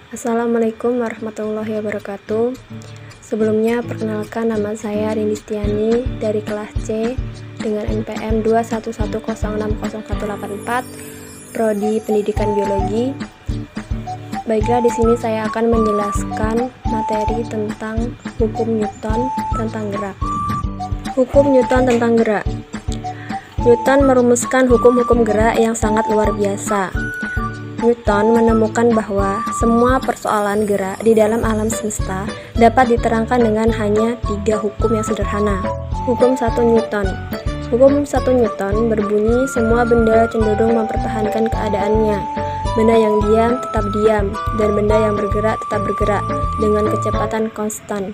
Assalamualaikum warahmatullahi wabarakatuh. Sebelumnya perkenalkan, nama saya Rindistiani dari kelas C dengan NPM 211060184 Prodi Pendidikan Biologi. Baiklah, di sini saya akan menjelaskan materi tentang hukum Newton tentang gerak. Hukum Newton tentang gerak. Newton merumuskan hukum-hukum gerak yang sangat luar biasa. Newton menemukan bahwa semua persoalan gerak di dalam alam semesta dapat diterangkan dengan hanya 3 hukum yang sederhana. Hukum 1 Newton. Hukum 1 Newton berbunyi semua benda cenderung mempertahankan keadaannya. Benda yang diam tetap diam, dan benda yang bergerak tetap bergerak dengan kecepatan konstan.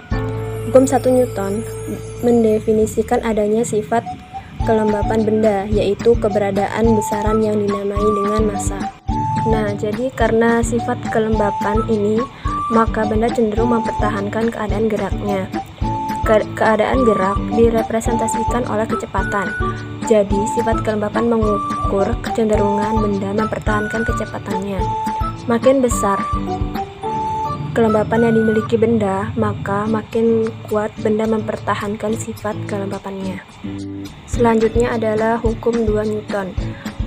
Hukum 1 Newton mendefinisikan adanya sifat kelembapan benda, yaitu keberadaan besaran yang dinamai dengan massa. Nah, jadi karena sifat kelembapan ini, maka benda cenderung mempertahankan keadaan geraknya. Keadaan gerak direpresentasikan oleh kecepatan. Jadi, sifat kelembapan mengukur kecenderungan benda mempertahankan kecepatannya. Makin besar kelembapan yang dimiliki benda, maka makin kuat benda mempertahankan sifat kelembapannya. Selanjutnya adalah hukum 2 Newton.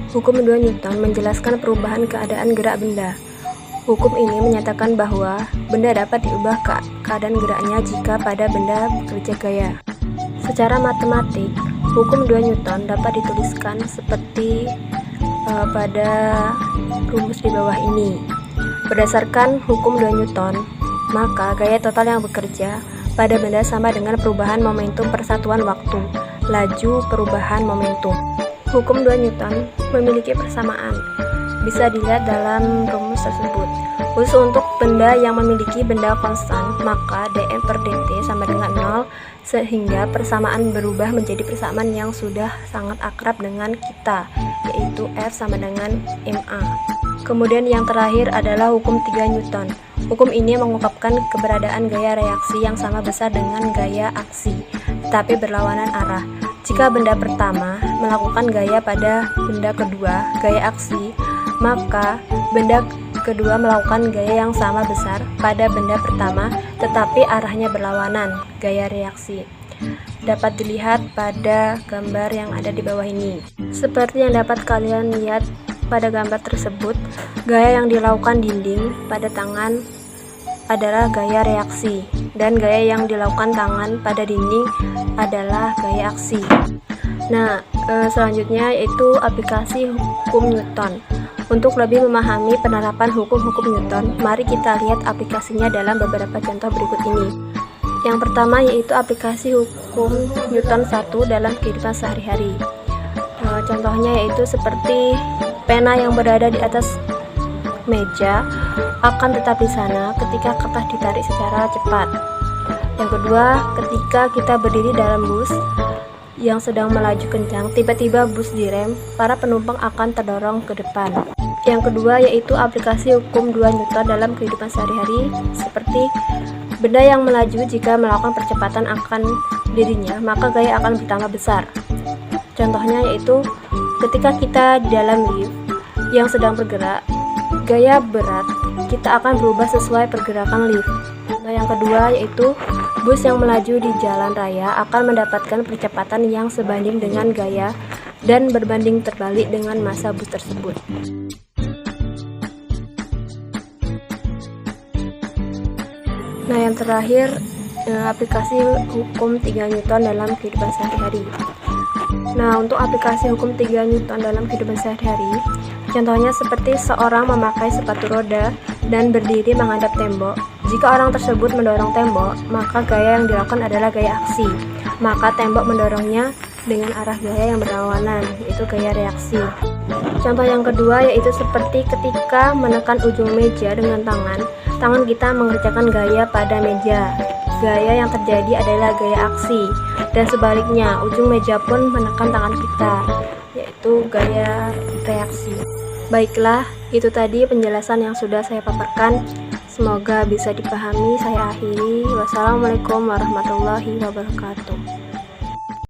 Hukum 2 Newton menjelaskan perubahan keadaan gerak benda. Hukum ini menyatakan bahwa benda dapat diubah keadaan geraknya jika pada benda bekerja gaya. Secara matematik, hukum 2 Newton dapat dituliskan seperti pada rumus di bawah ini. Berdasarkan hukum 2 Newton, maka gaya total yang bekerja pada benda sama dengan perubahan momentum persatuan waktu, laju perubahan momentum. Hukum 2 Newton memiliki persamaan, bisa dilihat dalam rumus tersebut. Khusus untuk benda yang memiliki benda konstan, maka dm per dt sama dengan 0, sehingga persamaan berubah menjadi persamaan yang sudah sangat akrab dengan kita, yaitu F sama dengan ma. Kemudian yang terakhir adalah hukum 3 Newton. Hukum ini mengungkapkan keberadaan gaya reaksi yang sama besar dengan gaya aksi, tetapi berlawanan arah. Jika benda pertama melakukan gaya pada benda kedua, gaya aksi, maka benda kedua melakukan gaya yang sama besar pada benda pertama, tetapi arahnya berlawanan, gaya reaksi. Dapat dilihat pada gambar yang ada di bawah ini. Seperti yang dapat kalian lihat pada gambar tersebut, gaya yang dilakukan dinding pada tangan adalah gaya reaksi, dan gaya yang dilakukan tangan pada dinding adalah gaya aksi. Nah, selanjutnya yaitu aplikasi hukum Newton. Untuk lebih memahami penerapan hukum-hukum Newton, mari kita lihat aplikasinya dalam beberapa contoh berikut ini. Yang pertama yaitu aplikasi hukum Newton 1 dalam kehidupan sehari-hari. Contohnya yaitu seperti pena yang berada di atas meja akan tetap di sana ketika kertas ditarik secara cepat. Yang kedua, ketika kita berdiri dalam bus yang sedang melaju kencang, tiba-tiba bus direm, para penumpang akan terdorong ke depan. Yang kedua yaitu aplikasi hukum 2 Newton dalam kehidupan sehari-hari, seperti benda yang melaju jika melakukan percepatan akan dirinya, maka gaya akan bertambah besar. Contohnya yaitu ketika kita di dalam lift yang sedang bergerak, gaya berat kita akan berubah sesuai pergerakan lift. Nah, yang kedua yaitu bus yang melaju di jalan raya akan mendapatkan percepatan yang sebanding dengan gaya dan berbanding terbalik dengan massa bus tersebut. Nah, yang terakhir aplikasi hukum 3 Newton dalam kehidupan sehari-hari. Nah, untuk aplikasi hukum 3 Newton dalam kehidupan sehari-hari, contohnya seperti seorang memakai sepatu roda dan berdiri menghadap tembok. Jika orang tersebut mendorong tembok, maka gaya yang dilakukan adalah gaya aksi. Maka tembok mendorongnya dengan arah gaya yang berlawanan, yaitu gaya reaksi. Contoh yang kedua yaitu seperti ketika menekan ujung meja dengan tangan kita mengerjakan gaya pada meja. Gaya yang terjadi adalah gaya aksi, dan sebaliknya ujung meja pun menekan tangan kita, yaitu gaya reaksi. Baiklah, itu tadi penjelasan yang sudah saya paparkan. Semoga bisa dipahami. Saya akhiri. Wassalamualaikum warahmatullahi wabarakatuh.